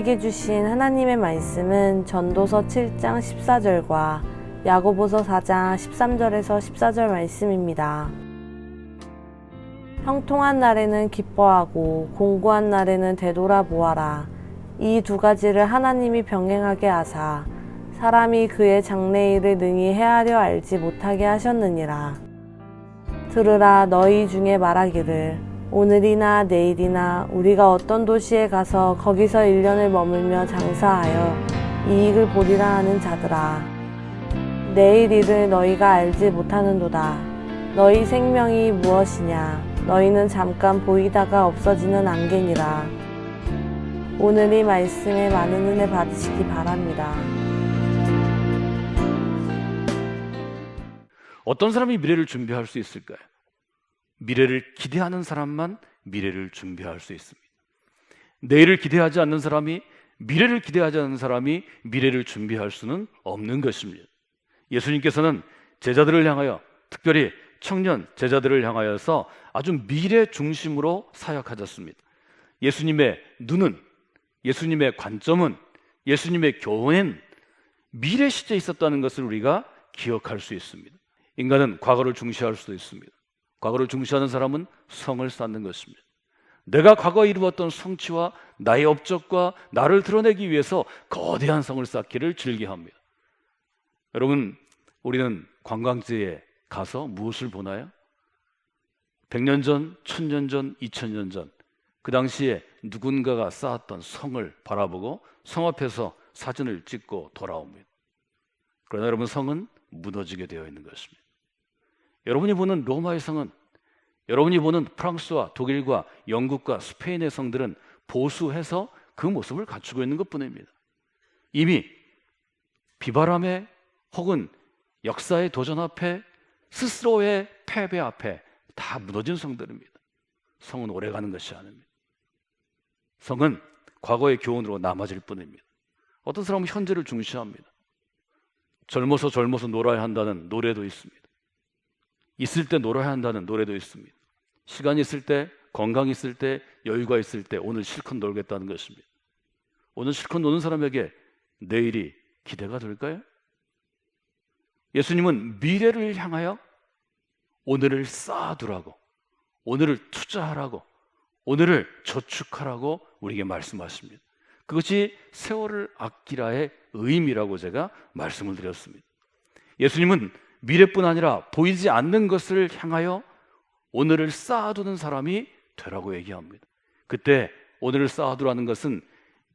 우리에게 주신 하나님의 말씀은 전도서 7장 14절과 야고보서 4장 13절에서 14절 말씀입니다. 형통한 날에는 기뻐하고 공고한 날에는 되돌아보아라. 이 두 가지를 하나님이 병행하게 하사 사람이 그의 장래일을 능히 헤아려 알지 못하게 하셨느니라. 들으라. 너희 중에 말하기를 오늘이나 내일이나 우리가 어떤 도시에 가서 거기서 1년을 머물며 장사하여 이익을 보리라 하는 자들아. 내일 일을 너희가 알지 못하는도다. 너희 생명이 무엇이냐? 너희는 잠깐 보이다가 없어지는 안개니라. 오늘 이 말씀에 많은 은혜 받으시기 바랍니다. 어떤 사람이 미래를 준비할 수 있을까요? 미래를 기대하는 사람만 미래를 준비할 수 있습니다. 내일을 기대하지 않는 사람이, 미래를 기대하지 않는 사람이 미래를 준비할 수는 없는 것입니다. 예수님께서는 제자들을 향하여, 특별히 청년 제자들을 향하여서 아주 미래 중심으로 사역하셨습니다. 예수님의 눈은, 예수님의 관점은, 예수님의 교훈은 미래 시제에 있었다는 것을 우리가 기억할 수 있습니다. 인간은 과거를 중시할 수도 있습니다. 과거를 중시하는 사람은 성을 쌓는 것입니다. 내가 과거에 이루었던 성취와 나의 업적과 나를 드러내기 위해서 거대한 성을 쌓기를 즐겨합니다. 여러분, 우리는 관광지에 가서 무엇을 보나요? 100년 전, 1000년 전, 2000년 전, 그 당시에 누군가가 쌓았던 성을 바라보고 성 앞에서 사진을 찍고 돌아옵니다. 그러나 여러분, 성은 무너지게 되어 있는 것입니다. 여러분이 보는 로마의 성은, 여러분이 보는 프랑스와 독일과 영국과 스페인의 성들은 보수해서 그 모습을 갖추고 있는 것뿐입니다. 이미 비바람에 혹은 역사의 도전 앞에, 스스로의 패배 앞에 다 무너진 성들입니다. 성은 오래가는 것이 아닙니다. 성은 과거의 교훈으로 남아질 뿐입니다. 어떤 사람은 현재를 중시합니다. 젊어서 놀아야 한다는 노래도 있습니다. 있을 때 놀아야 한다는 노래도 있습니다. 시간이 있을 때, 건강이 있을 때, 여유가 있을 때 오늘 실컷 놀겠다는 것입니다. 오늘 실컷 노는 사람에게 내일이 기대가 될까요? 예수님은 미래를 향하여 오늘을 쌓아두라고, 오늘을 투자하라고, 오늘을 저축하라고 우리에게 말씀하십니다. 그것이 세월을 아끼라의 의미라고 제가 말씀을 드렸습니다. 예수님은 미래뿐 아니라 보이지 않는 것을 향하여 오늘을 쌓아두는 사람이 되라고 얘기합니다. 그때 오늘을 쌓아두라는 것은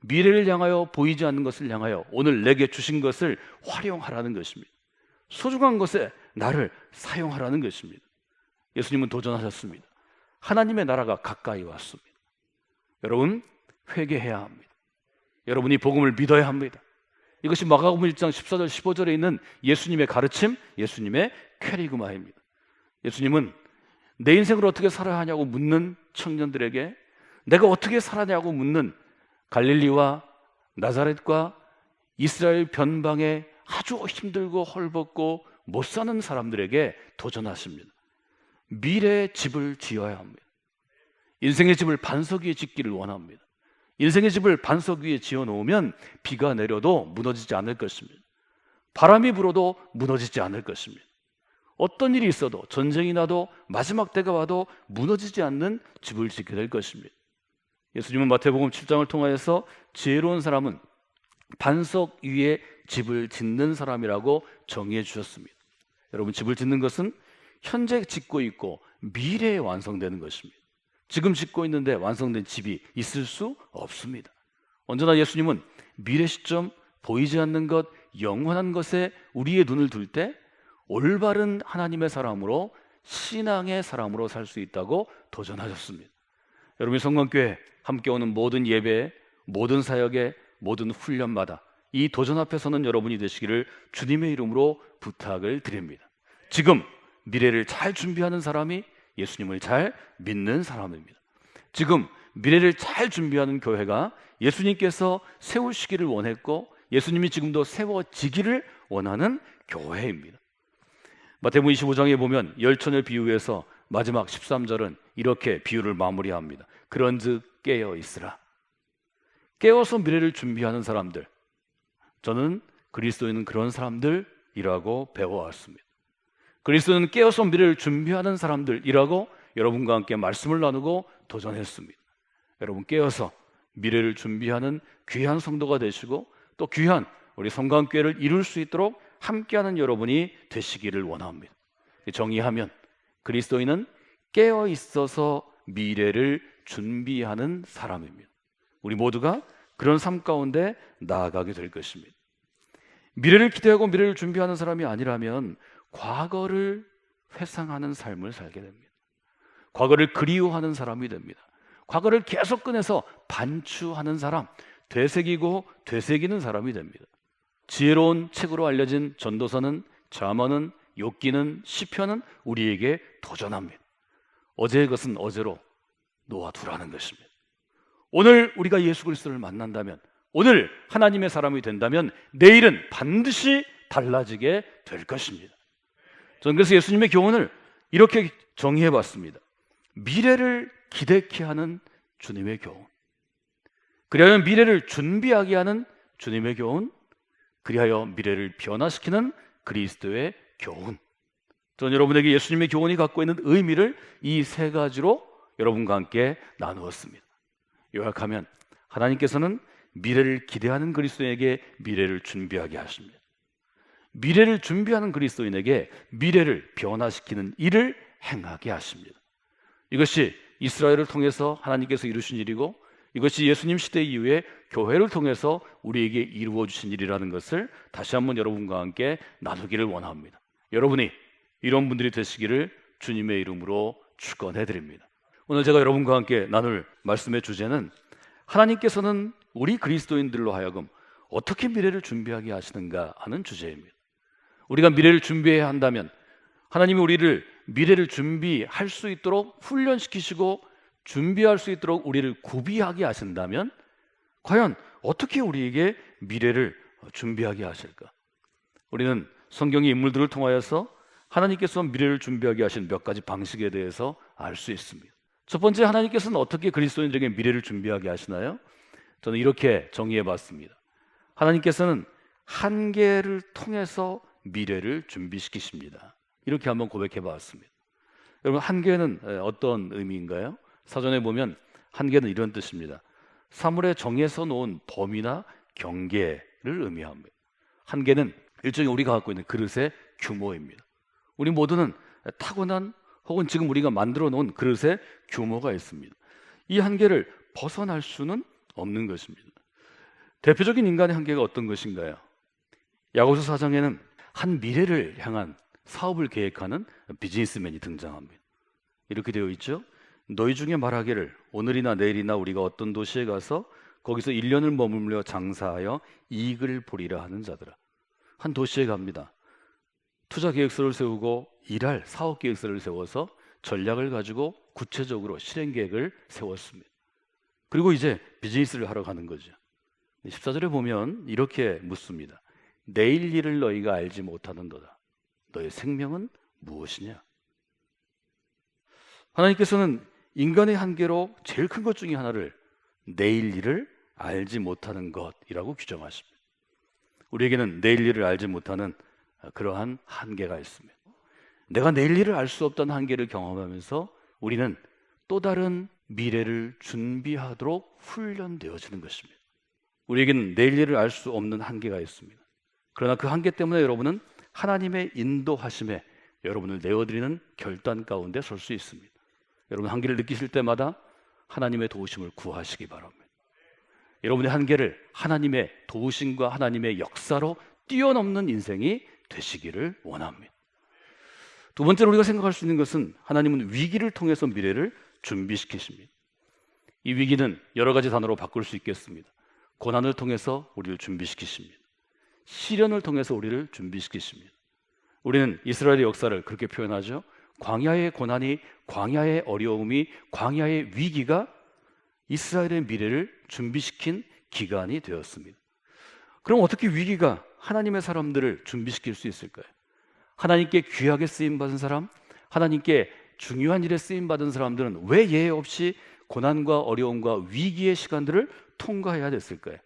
미래를 향하여, 보이지 않는 것을 향하여 오늘 내게 주신 것을 활용하라는 것입니다. 소중한 것에 나를 사용하라는 것입니다. 예수님은 도전하셨습니다. 하나님의 나라가 가까이 왔습니다. 여러분, 회개해야 합니다. 여러분이 복음을 믿어야 합니다. 이것이 마가복음 1장 14절 15절에 있는 예수님의 가르침, 예수님의 퀘리그마입니다. 예수님은 내 인생을 어떻게 살아야 하냐고 묻는 청년들에게, 내가 어떻게 살아냐고 묻는 갈릴리와 나사렛과 이스라엘 변방에 아주 힘들고 헐벗고 못 사는 사람들에게 도전하십니다. 미래의 집을 지어야 합니다. 인생의 집을 반석 위에 짓기를 원합니다. 인생의 집을 반석 위에 지어놓으면 비가 내려도 무너지지 않을 것입니다. 바람이 불어도 무너지지 않을 것입니다. 어떤 일이 있어도, 전쟁이 나도, 마지막 때가 와도 무너지지 않는 집을 짓게 될 것입니다. 예수님은 마태복음 7장을 통하여서 지혜로운 사람은 반석 위에 집을 짓는 사람이라고 정의해 주셨습니다. 여러분, 집을 짓는 것은 현재 짓고 있고 미래에 완성되는 것입니다. 지금 짓고 있는데 완성된 집이 있을 수 없습니다. 언제나 예수님은 미래 시점, 보이지 않는 것, 영원한 것에 우리의 눈을 둘 때 올바른 하나님의 사람으로, 신앙의 사람으로 살 수 있다고 도전하셨습니다. 여러분이 성광교회 함께 오는 모든 예배에, 모든 사역에, 모든 훈련마다 이 도전 앞에서는 여러분이 되시기를 주님의 이름으로 부탁을 드립니다. 지금 미래를 잘 준비하는 사람이 예수님을 잘 믿는 사람입니다. 지금 미래를 잘 준비하는 교회가 예수님께서 세우시기를 원했고 예수님이 지금도 세워지기를 원하는 교회입니다. 마태복음 25장에 보면 열처녀 비유에서 마지막 13절은 이렇게 비유를 마무리합니다. 그런즉 깨어 있으라. 깨어서 미래를 준비하는 사람들, 저는 그리스도인은 그런 사람들이라고 배워왔습니다. 그리스도는 깨어서 미래를 준비하는 사람들이라고 여러분과 함께 말씀을 나누고 도전했습니다. 여러분 깨어서 미래를 준비하는 귀한 성도가 되시고 또 귀한 우리 성강교회를 이룰 수 있도록 함께하는 여러분이 되시기를 원합니다. 정의하면 그리스도인은 깨어 있어서 미래를 준비하는 사람입니다. 우리 모두가 그런 삶 가운데 나아가게 될 것입니다. 미래를 기대하고 미래를 준비하는 사람이 아니라면 과거를 회상하는 삶을 살게 됩니다. 과거를 그리워하는 사람이 됩니다. 과거를 계속 꺼내서 반추하는 사람, 되새기고 되새기는 사람이 됩니다. 지혜로운 책으로 알려진 전도서는, 잠언은, 욥기는, 시편은 우리에게 도전합니다. 어제의 것은 어제로 놓아두라는 것입니다. 오늘 우리가 예수 그리스도를 만난다면, 오늘 하나님의 사람이 된다면 내일은 반드시 달라지게 될 것입니다. 저는 그래서 예수님의 교훈을 이렇게 정의해 봤습니다. 미래를 기대케 하는 주님의 교훈, 그리하여 미래를 준비하게 하는 주님의 교훈, 그리하여 미래를 변화시키는 그리스도의 교훈. 저는 여러분에게 예수님의 교훈이 갖고 있는 의미를 이 세 가지로 여러분과 함께 나누었습니다. 요약하면 하나님께서는 미래를 기대하는 그리스도인에게 미래를 준비하게 하십니다. 미래를 준비하는 그리스도인에게 미래를 변화시키는 일을 행하게 하십니다. 이것이 이스라엘을 통해서 하나님께서 이루신 일이고, 이것이 예수님 시대 이후에 교회를 통해서 우리에게 이루어 주신 일이라는 것을 다시 한번 여러분과 함께 나누기를 원합니다. 여러분이 이런 분들이 되시기를 주님의 이름으로 축원해 드립니다. 오늘 제가 여러분과 함께 나눌 말씀의 주제는 하나님께서는 우리 그리스도인들로 하여금 어떻게 미래를 준비하게 하시는가 하는 주제입니다. 우리가 미래를 준비해야 한다면 하나님이 우리를 미래를 준비할 수 있도록 훈련시키시고 준비할 수 있도록 우리를 구비하게 하신다면 과연 어떻게 우리에게 미래를 준비하게 하실까? 우리는 성경의 인물들을 통하여서 하나님께서 미래를 준비하게 하신 몇 가지 방식에 대해서 알 수 있습니다. 첫 번째, 하나님께서는 어떻게 그리스도인들에게 미래를 준비하게 하시나요? 저는 이렇게 정의해 봤습니다. 하나님께서는 한계를 통해서 미래를 준비시키십니다. 이렇게 한번 고백해 봤습니다. 여러분, 한계는 어떤 의미인가요? 사전에 보면 한계는 이런 뜻입니다. 사물에 정해서 놓은 범위나 경계를 의미합니다. 한계는 일종의 우리가 갖고 있는 그릇의 규모입니다. 우리 모두는 타고난 혹은 지금 우리가 만들어 놓은 그릇의 규모가 있습니다. 이 한계를 벗어날 수는 없는 것입니다. 대표적인 인간의 한계가 어떤 것인가요? 야고보서 4장에는 한 미래를 향한 사업을 계획하는 비즈니스맨이 등장합니다. 이렇게 되어 있죠. 너희 중에 말하기를 오늘이나 내일이나 우리가 어떤 도시에 가서 거기서 1년을 머물며 장사하여 이익을 보리라 하는 자들아. 한 도시에 갑니다. 투자 계획서를 세우고 일할 사업 계획서를 세워서 전략을 가지고 구체적으로 실행 계획을 세웠습니다. 그리고 이제 비즈니스를 하러 가는 거죠. 14절에 보면 이렇게 묻습니다. 내일 일을 너희가 알지 못하는도다. 너의 생명은 무엇이냐? 하나님께서는 인간의 한계로 제일 큰 것 중에 하나를 내일 일을 알지 못하는 것이라고 규정하십니다. 우리에게는 내일 일을 알지 못하는 그러한 한계가 있습니다. 내가 내일 일을 알 수 없다는 한계를 경험하면서 우리는 또 다른 미래를 준비하도록 훈련되어지는 것입니다. 우리에게는 내일 일을 알 수 없는 한계가 있습니다. 그러나 그 한계 때문에 여러분은 하나님의 인도하심에 여러분을 내어드리는 결단 가운데 설 수 있습니다. 여러분 한계를 느끼실 때마다 하나님의 도우심을 구하시기 바랍니다. 여러분의 한계를 하나님의 도우심과 하나님의 역사로 뛰어넘는 인생이 되시기를 원합니다. 두 번째로 우리가 생각할 수 있는 것은 하나님은 위기를 통해서 미래를 준비시키십니다. 이 위기는 여러 가지 단어로 바꿀 수 있겠습니다. 고난을 통해서 우리를 준비시키십니다. 시련을 통해서 우리를 준비시키십니다. 우리는 이스라엘의 역사를 그렇게 표현하죠. 광야의 고난이, 광야의 어려움이, 광야의 위기가 이스라엘의 미래를 준비시킨 기간이 되었습니다. 그럼 어떻게 위기가 하나님의 사람들을 준비시킬 수 있을까요? 하나님께 귀하게 쓰임받은 사람, 하나님께 중요한 일에 쓰임받은 사람들은 왜 예외 없이 고난과 어려움과 위기의 시간들을 통과해야 됐을 거예요.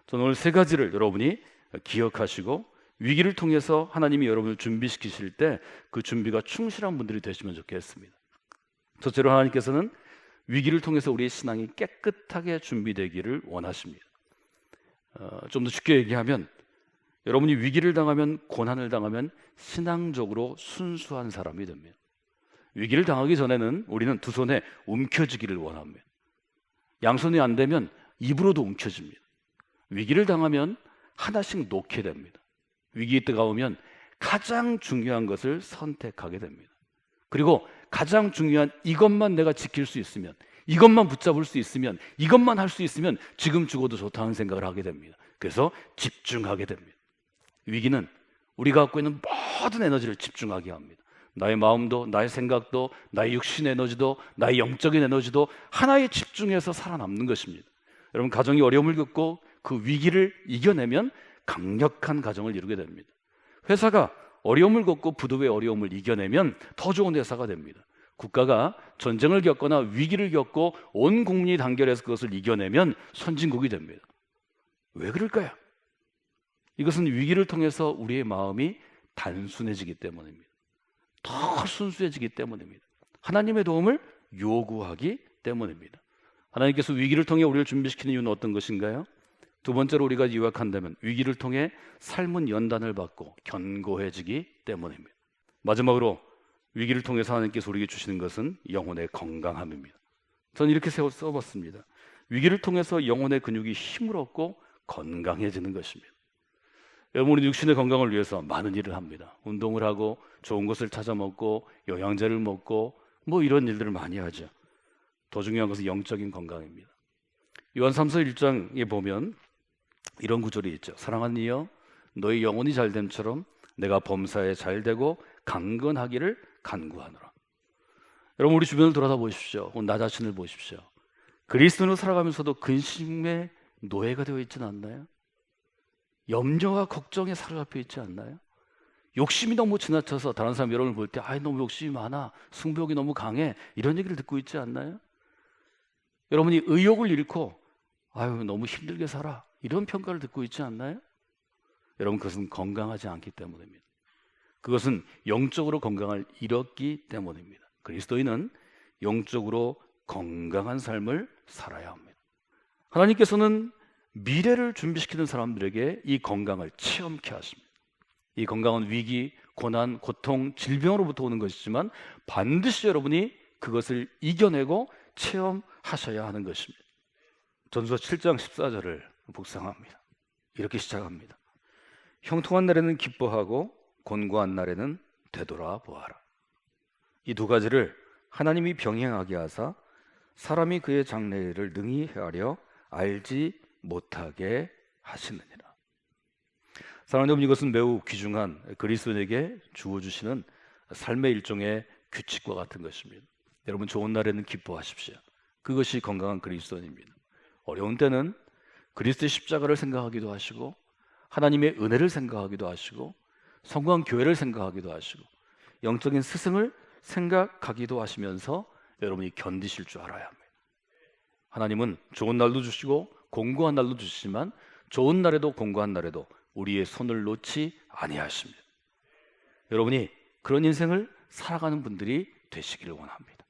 저는 오늘 세 가지를 여러분이 기억하시고 위기를 통해서 하나님이 여러분을 준비시키실 때 그 준비가 충실한 분들이 되시면 좋겠습니다. 첫째로 하나님께서는 위기를 통해서 우리의 신앙이 깨끗하게 준비되기를 원하십니다. 좀 더 쉽게 얘기하면 여러분이 위기를 당하면, 고난을 당하면 신앙적으로 순수한 사람이 됩니다. 위기를 당하기 전에는 우리는 두 손에 움켜쥐기를 원합니다. 양손이 안 되면 입으로도 움켜집니다. 위기를 당하면 하나씩 놓게 됩니다. 위기에 뜨거우면 가장 중요한 것을 선택하게 됩니다. 그리고 가장 중요한 이것만 내가 지킬 수 있으면, 이것만 붙잡을 수 있으면, 이것만 할 수 있으면 지금 죽어도 좋다는 생각을 하게 됩니다. 그래서 집중하게 됩니다. 위기는 우리가 갖고 있는 모든 에너지를 집중하게 합니다. 나의 마음도, 나의 생각도, 나의 육신의 에너지도, 나의 영적인 에너지도 하나에 집중해서 살아남는 것입니다. 여러분, 가정이 어려움을 겪고 그 위기를 이겨내면 강력한 가정을 이루게 됩니다. 회사가 어려움을 겪고 부도의 어려움을 이겨내면 더 좋은 회사가 됩니다. 국가가 전쟁을 겪거나 위기를 겪고 온 국민이 단결해서 그것을 이겨내면 선진국이 됩니다. 왜 그럴까요? 이것은 위기를 통해서 우리의 마음이 단순해지기 때문입니다. 더 순수해지기 때문입니다. 하나님의 도움을 요구하기 때문입니다. 하나님께서 위기를 통해 우리를 준비시키는 이유는 어떤 것인가요? 두 번째로 우리가 요약한다면 위기를 통해 삶은 연단을 받고 견고해지기 때문입니다. 마지막으로 위기를 통해서 하나님께서 우리에게 주시는 것은 영혼의 건강함입니다. 저는 이렇게 써봤습니다. 위기를 통해서 영혼의 근육이 힘을 얻고 건강해지는 것입니다. 여러분, 우리 육신의 건강을 위해서 많은 일을 합니다. 운동을 하고 좋은 것을 찾아 먹고 영양제를 먹고 뭐 이런 일들을 많이 하죠. 더 중요한 것은 영적인 건강입니다. 요한 3서 1장에 보면 이런 구절이 있죠. 사랑하는 이여, 너희 영혼이 잘됨처럼 내가 범사에 잘되고 강건하기를 간구하노라. 여러분, 우리 주변을 돌아다 보십시오. 나 자신을 보십시오. 그리스도인으로 살아가면서도 근심의 노예가 되어 있지는 않나요? 염려와 걱정에 사로잡혀 있지 않나요? 욕심이 너무 지나쳐서 다른 사람 여러분을 볼 때 너무 욕심이 많아, 승부욕이 너무 강해, 이런 얘기를 듣고 있지 않나요? 여러분이 의욕을 잃고 너무 힘들게 살아, 이런 평가를 듣고 있지 않나요? 여러분, 그것은 건강하지 않기 때문입니다. 그것은 영적으로 건강을 잃었기 때문입니다. 그리스도인은 영적으로 건강한 삶을 살아야 합니다. 하나님께서는 미래를 준비시키는 사람들에게 이 건강을 체험케 하십니다. 이 건강은 위기, 고난, 고통, 질병으로부터 오는 것이지만 반드시 여러분이 그것을 이겨내고 체험하셔야 하는 것입니다. 전서 7장 14절을 묵상합니다. 이렇게 시작합니다. 형통한 날에는 기뻐하고 곤고한 날에는 되돌아보아라. 이 두 가지를 하나님이 병행하게 하사 사람이 그의 장래일을 능히 헤아려 알지 못하게 하시느니라. 사랑하는 여러분, 이것은 매우 귀중한 그리스도인에게 주어주시는 삶의 일종의 규칙과 같은 것입니다. 여러분, 좋은 날에는 기뻐하십시오. 그것이 건강한 그리스도인입니다. 어려운 때는 그리스도의 십자가를 생각하기도 하시고 하나님의 은혜를 생각하기도 하시고 성공한 교회를 생각하기도 하시고 영적인 스승을 생각하기도 하시면서 여러분이 견디실 줄 알아야 합니다. 하나님은 좋은 날도 주시고 공고한 날도 주시지만 좋은 날에도 공고한 날에도 우리의 손을 놓지 아니하십니다. 여러분이 그런 인생을 살아가는 분들이 되시기를 원합니다.